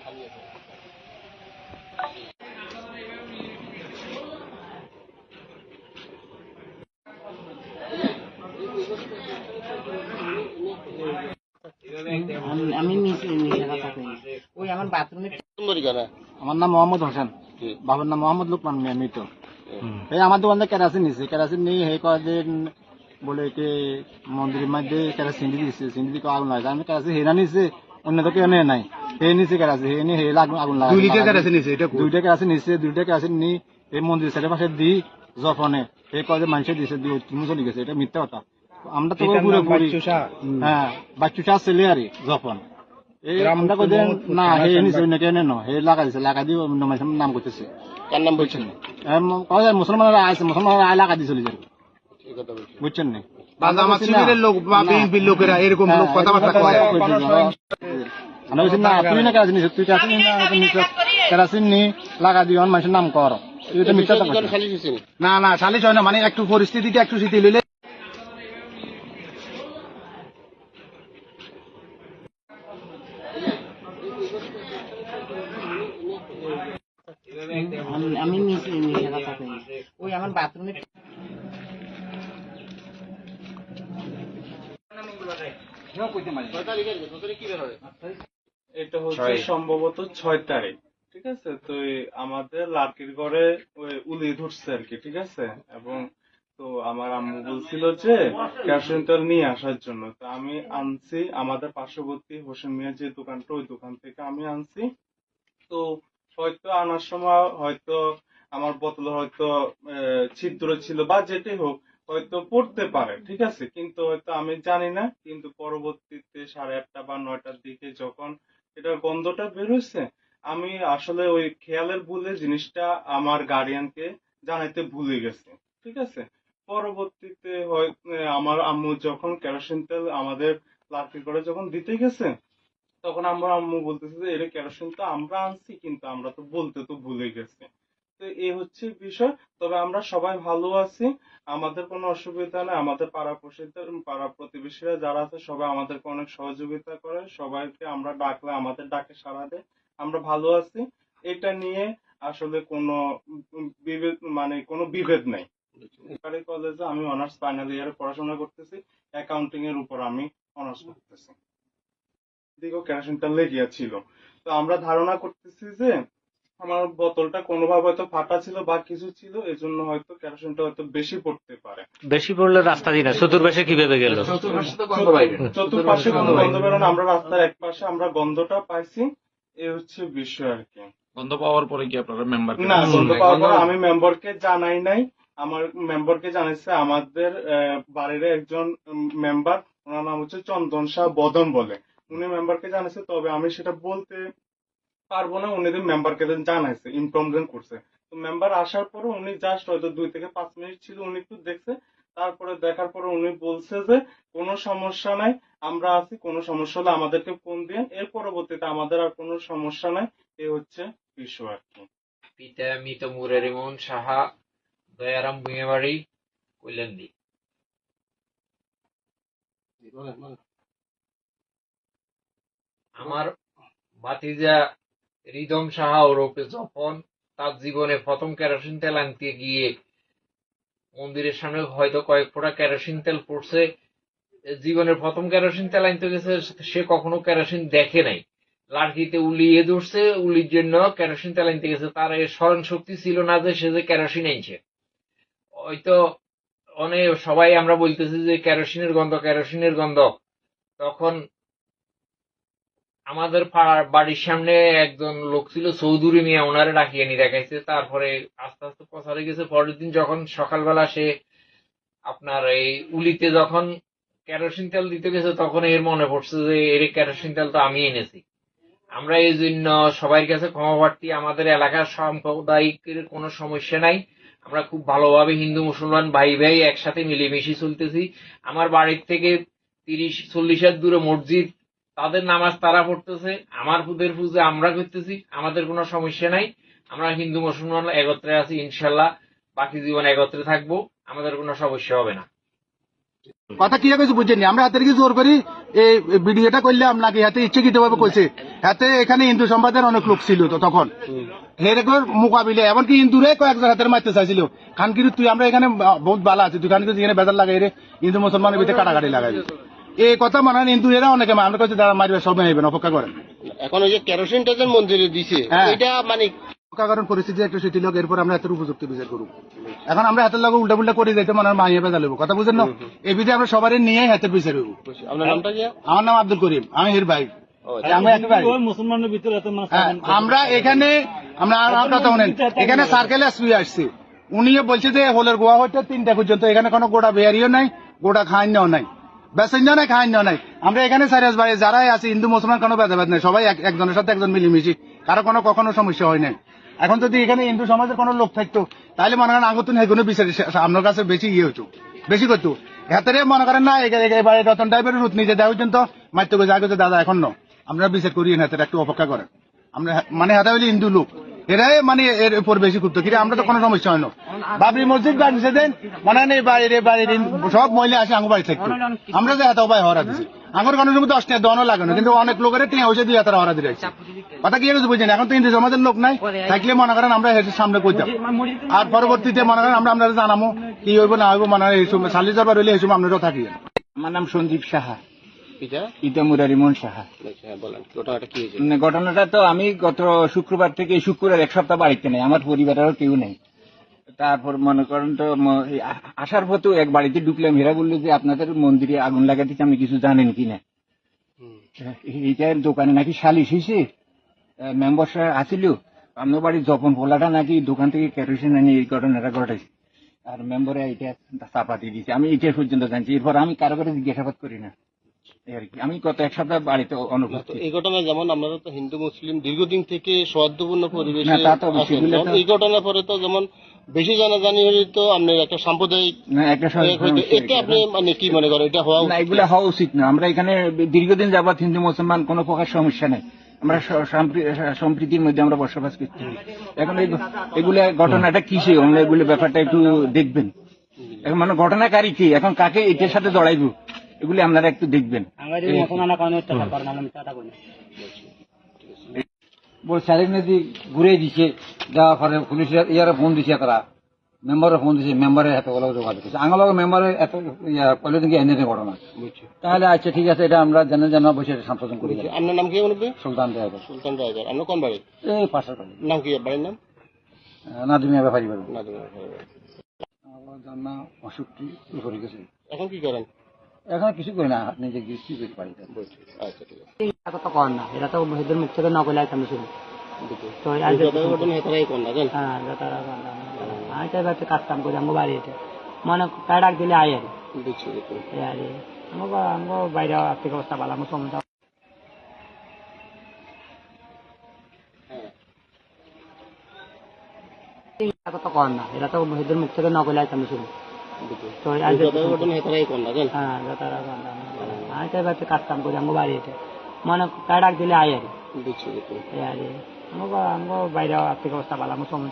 আমি ওই আমার বাথরুমে। আমার নাম মোহাম্মদ হোসেন, বাবার নাম মোহাম্মদ লোকমান মিয়া মৃত। এই আমার দোকান থেকে কেরাসিন নিচ্ছে, কেরাসিন নিয়ে হে কদিন বলে কি মন্দিরের মধ্যে কেরাসিন দিচ্ছে, সিন্দি দিকে আগুন লাগে। আমি কেরাসিন হেরা নিচ্ছে, অন্য তো কেউ নেই নাই, হে নিচ্ছে কেরাসিন, হে নিয়ে হে আগুন লাগে। দুইটা কেরাসিন নিচ্ছে, দুইটা কেরাসিন নিয়ে এই মন্দির সাইডের পাশে দিই জফনে এই কদিন মানুষের দিচ্ছে, তুমি চলে গেছে। এটা মিথ্যা কথা। আমরা তো ঘুরে ঘুরি, হ্যাঁ বাচ্চু শাহ ছেলে আর জফন আমরা কদিন না হে নিচ্ছে, অন্য কেউ নেন হে লাগা দিচ্ছে, লাগা দিয়ে অন্য মানুষের নাম করতেছে। কার নাম বলছেন? মুসলমানরা আছে, মুসলমানরা আয় লাগা দিয়ে চলে যাবে, বুঝছেন না? আমার শিবিরের লোক বা বিএনপির লোকেরা এরকম লোক কথাবার্তা কয়। আমি বলছি না, তুই না কেরাসিন নিছিস, তুই কেরাসিন নি লাগা দিয়ে মানুষের নাম কর। এটা মিথ্যা কথা। না না সালিশ হয় না, মানে একটু পরিস্থিতিটা একটু শিথিল হইলে আমি মিশে কথা কই। ওই আমার বাথরুমে এটা হচ্ছে সম্ভবত 6 তারিখ, ঠিক আছে। তো আমাদের লাকির ঘরে উলি ধরছে আর কি, ঠিক আছে। এবং তো আমার আম্মু বলছিল যে কেরোসিন তেল নিয়ে আসার জন্য, তো আমি আনছি আমাদের পার্শ্ববর্তী হোসেন মিয়া যে দোকানটা, ওই দোকান থেকে আমি আনছি। তো হয়তো আনার সময় হয়তো আমার বোতলে হয়তো ছিদ্র ছিল বা যেটাই হোক, হয়তো পড়তে পারে, ঠিক আছে। কিন্তু হয়তো আমি জানি না, কিন্তু পরবর্তীতে 8:30 বা 9টার দিকে যখন এটার গন্ধটা বের হয়েছে, আমি আসলে ওই খেয়ালের ভুলে জিনিসটা আমার গার্ডিয়ানকে জানাইতে ভুলে গেছি, ঠিক আছে। পরবর্তীতে আমার আম্মু যখন কেরোসিন তেল আমাদের লাকি করে যখন দিতে গেছে, তখন আমার আম্মু বলতেছে যে এটা কেরোসিন তো আমরা আনছি, কিন্তু আমরা তো বলতে তো ভুলে গেছি। তো এই হচ্ছে বিষয়। তবে আমরা সবাই ভালো আছি, আমাদের কোনো অসুবিধা নেই। আমাদের পাড়া প্রতিবেশীরা যারা আছে সবাই আমাদেরকে অনেক সহযোগিতা করে, সবাইকে আমরা ডাকলে আমাদের ডাকে সাড়া দেয়। আমরা ভালো আছি, এটা নিয়ে আসলে কোনো মানে কোনো বিভেদ নাই। সরকারি কলেজে আমি অনার্স ফাইনাল ইয়ারে পড়াশোনা করতেছি, অ্যাকাউন্টিং এর উপর আমি অনার্স করতেছি। দিকেও কেরোসিনটা লেগে ছিল। তো আমরা ধারণা করতেছি যে আমার বোতলটা কোনোভাবে হয়তো ফাটা ছিল বা কিছু ছিল, এজন্য হয়তো কেরোসিনটা হয়তো বেশি পড়তে পারে। বেশি পড়লে রাস্তা দিয়ে না, চতুর্পাশে কিভাবে গেল? চতুর্পাশে কোনো গন্ধ বেরোনো, আমরা রাস্তার এক পাশে আমরা গন্ধটা পাইছি, এ হচ্ছে বিষয় আর কি। গন্ধ পাওয়ার পরে কি আপনারা মেম্বার? না, গন্ধ পাওয়ার পরে আমি মেম্বারকে জানাই নাই। আমার মেম্বারকে জানাইছে আমাদের বাড়ির একজন মেম্বার, ওনার নাম হচ্ছে চন্দন শাহ বদন বলে, উনি মেম্বারকে জানাইছে। তবে আমি সেটা বলতে পারবো না, উনি মেম্বারকে জানাইছে, ইনফরমেশন করছে। তো মেম্বার আসার পরে উনি জাস্ট হয়তো 2 থেকে 5 মিনিট ছিল, উনি একটু দেখছে। তারপরে দেখার পরে উনি বলছে যে কোনো সমস্যা নাই, আমরা আছি, কোনো সমস্যা হলে আমাদেরকে ফোন দিন। এর পরবর্তীতে আমাদের আর কোনো সমস্যা নাই, এ হচ্ছে বিষয় আর কি। পিতা মৃত মুরারিমোহন সাহা, দয়ারাম ভূঁইয়াবাড়ি, কৈলান্দি। আমার ভাতিজা রিদম সাহা ওরফে জফন, তার জীবনে প্রথম কেরোসিন তেল আনতে গিয়ে মন্দিরের সামনে হয়তো কয়েক ফোঁটা কেরোসিন তেল পড়ছে। জীবনের প্রথম কেরোসিন তেল আনতে গেছে, সে কখনো কেরোসিন দেখে নাই। লাঠিতে উলিয়ে ধরছে, উলির জন্য কেরোসিন তেল আনতে গেছে। তার স্মরণ শক্তি ছিল না যে সে যে কেরোসিন আনছে। হয়তো অনেক সবাই আমরা বলতেছি যে কেরোসিনের গন্ধ, কেরোসিনের গন্ধ। তখন আমাদের বাড়ির সামনে একজন লোক ছিল চৌধুরী মিয়া, ওনারে ডাকিয়ে নিয়ে দেখাইছে। তারপরে আস্তে আস্তে প্রচারে গেছে। পরের দিন যখন সকালবেলা সে আপনার এই উলিতে যখন কেরোসিন তেল দিতে গেছে, তখন এর মনে পড়ছে যে এর কেরোসিন তেল তো আমি এনেছি। আমরা এই জন্য সবার কাছে ক্ষমা প্রার্থী। আমাদের এলাকার সাম্প্রদায়িকের কোনো সমস্যা নাই, আমরা খুব ভালোভাবে হিন্দু মুসলমান ভাই ভাই একসাথে মিলেমিশে চলতেছি। আমার বাড়ির থেকে 30-40 হাত দূরে মসজিদ, তাদের নামাজ তারা পড়তেছে, আমার পুদের পুজো আমরা করতেছি। আমাদের কোনো সমস্যা নাই, আমরা হিন্দু মুসলমান একত্রে আছি, ইনশাল্লাহ বাকি জীবন একত্রে থাকবো, আমাদের কোনো সমস্যা হবে না। কথা কি কিছু বুঝেনি, আমরা হাতের কি জোর করি এই ভিডিওটা করলাম নাকি হাতে ইচ্ছাকৃত ভাবে করছে? হাতে এখানে হিন্দু সম্প্রদায়ের অনেক লোক ছিল তো তখন এরকম মোকাবিলে, এমনকি হিন্দুরে কয়েকজন হাতের মারতে চাইছিল। খানকির তুই আমরা এখানে বহুত ভালো আছি, তুই খানকির এখানে বেজার লাগাই রে, হিন্দু মুসলমানের ভিতরে কাটাকাটি লাগাইবি, এই কথা মনে হয় হিন্দু এরা অনেকে আমরা কাছে যারা মারবে সব মারবেন, অপেক্ষা করেন। এখন ওই যে কেরোসিনটা যে মন্দিরে দিছে হ্যাঁ। এটা মানে কারণ পরিস্থিতি একটু শিথিল হোক, এরপর আমরা হাতের উপযুক্ত বিচার করব। এখন আমরা হাতের লাগে উল্টা পুল্টা করে যাইতে মনে হয় মাইয়া বেজা লেবো, কথা বুঝেন না? এই বিধে আমরা সবারই নিয়ে হাতের বিচার হইব। আপনার নামটা কি? আমার নাম আব্দুল করিম, আমি হির ভাই। আমরা একই ভাই। হ্যাঁ, আমরা এখানে আমরা আর কথা বলেন, এখানে সার্কেল এসপি আসছে, উনিও বলছে যে হোলের গোয়া হইতে 3টা পর্যন্ত এখানে কোনো গোটা বেয়ারিও নাই, গোটা খাইন্যাও নাই, বেসেঞ্জা নাই, খাইন্যাও নাই। আমরা এখানে সারিয়াস বাড়ি যারাই আছে হিন্দু মুসলমান কোনো ভেদাভেদ নাই, সবাই একজনের সাথে একজন মিলিমিশি, কারো কোনো কখনো সমস্যা হয় নাই। এখন যদি এখানে হিন্দু সমাজের কোনো লোক থাকতো তাহলে মনে করেন আগতুন এগুলো বিচার আপনার কাছে বেশি ইয়ে হতো, বেশি করতো। হাতেরে মনে করেন না এবারে রতন টাইপের রুট নিজে দেওয়া পর্যন্ত মারতে গেছে আগে দাদা এখন ন আমরা বিচার করি হাতের একটু অপেক্ষা করেন। আমরা মানে হাতে হইলে হিন্দু লোক এরাই মানে এর উপর বেশি করতো, কিন্তু আমরা তো কোনো সমস্যা হয় না। বাবরি মসজিদ বানিয়েছে দেন মনে হয় বাইরে বাইরে সব মহিলা আসে আঙু বাড়ি থাকতো, আমরা যে হাতে উপায় হরা দিচ্ছি আঙুর কারণের মধ্যে 10 টাকা দনও লাগানো, কিন্তু অনেক লোকের টিয়া হয়েছে 2 হাজার হরা দিয়ে রাখছে। কথা কি বুঝছেন? এখন তো হিন্দু সমাজের লোক নাই, থাকলে মনে করেন আমরা এর সামনে করতাম, আর পরবর্তীতে মনে করেন আমরা আপনারা জানাবো কি হইব না হইব, মনে হয় এই সময় সালি যাবার হইলে এই সময় আপনারাও থাকি। আমার নাম সঞ্জীব সাহা, এটা ইতামুরা রিমন সাহা। আচ্ছা, বলেন ঘটনাটা কি হয়েছে? ঘটনাটা তো আমি গত শুক্রবার থেকে শুক্রবার 1 সপ্তাহ বাড়িতে নেই, আমার পরিবারেরও কেউ নেই। তারপর মনে করেন তো আসার পথেও এক বাড়িতে ঢুকলাম, হেরা বললো যে আপনাদের মন্দিরে আগুন লাগাতেছে, আপনি কিছু জানেন কিনা। এইটার দোকানে নাকি সালিশ হয়েছে, মেম্বার সাহেব আসিল, আপনার বাড়ির জপন পোলাটা নাকি দোকান থেকে কেরোসিন আনি এই ঘটনাটা ঘটাইছে, আর মেম্বারে এটা চাপা দিয়ে দিয়েছে। আমি এটা পর্যন্ত জানছি, এরপর আমি কারো কাছে জিজ্ঞাসাবাদ করি না আর কি। আমি গত 1 সপ্তাহ বাড়িতে অনুপস্থিত। এই ঘটনা যেমন আপনারা তো হিন্দু মুসলিম দীর্ঘদিন থেকে সৌহার্দ্যপূর্ণ পরিবেশে না, তা তো অবশ্যই। আছেন। এগুলো তো- এই ঘটনার পরে তো যেমন বেশি জানাজানি হলে তো আপনার একটা সাম্প্রদায়িক না, একটা এটা আপনি মানে কি মনে করেন এটা হওয়া না, উচিত? এগুলা হওয়া উচিত না। আমরা এখানে দীর্ঘদিন যাবৎ হিন্দু মুসলমান কোনো প্রকার সমস্যা নেই, আমরা সম্প্রীতির মধ্যে আমরা বসবাস করছি। এখন এগুলা ঘটনাটা কিসে, আমরা এগুলো ব্যাপারটা একটু দেখবেন। এখন মানে ঘটনাকারী কি, এখন কাকে এটার সাথে জড়াইব, এগুলি আপনারা একটু দেখবেন। শারীরিক নদী ঘুরে দিছে, যাওয়ার পরে পুলিশের ইয়ারে ফোন দিছে, তারা মেম্বারের ফোন দিছে, মেম্বারের হাতে বলা যোগাযোগ করছে, আঙালকে মেম্বারের এত কলে থেকে এনে ঘটনা। তাহলে আচ্ছা ঠিক আছে, এটা আমরা জানা বসে সংশোধন করি। আপনার নাম কি বলবে? সুলতান ড্রাইভার, সুলতান রাজার। আপনার কোন বাড়ি? এই পাশের বাড়ি, নাম কি বাড়ির নাম? নাদিমিয়া ব্যাপারী বাড়ি। না তুমি আমার জানা 65 উপরে গেছে। এখন কি করেন? এখন কিছু করি না, আপনি যে কি করি বাড়িতে। আচ্ছা ঠিক আছে। এটা তো কর না, এটা তো এদের মুখ থেকে নকল আইতাম শুনি। তো এই ঘটনা হেতারাই কোন না জানেন? হ্যাঁ, আমি তো এবার কাজ কাম করি আমার বাড়িতে, মনে ডাক দিলে আই আর বুঝছি বুঝছি। আমার বাইরে আর্থিক অবস্থা ভালো, আমার সময় এটা তো কর না, এটা তো এদের মুখ থেকে নকল আইতাম শুনি। তো এই ঘটনা হেতারাই কোন না জানেন? হ্যাঁ, আমি তো এবার কাজ কাম করি আমার বাড়িতে, মনে ডাক দিলে আই আর বুঝছি বুঝছি। আমার বাইরে আর্থিক অবস্থা ভালো, আমার সময়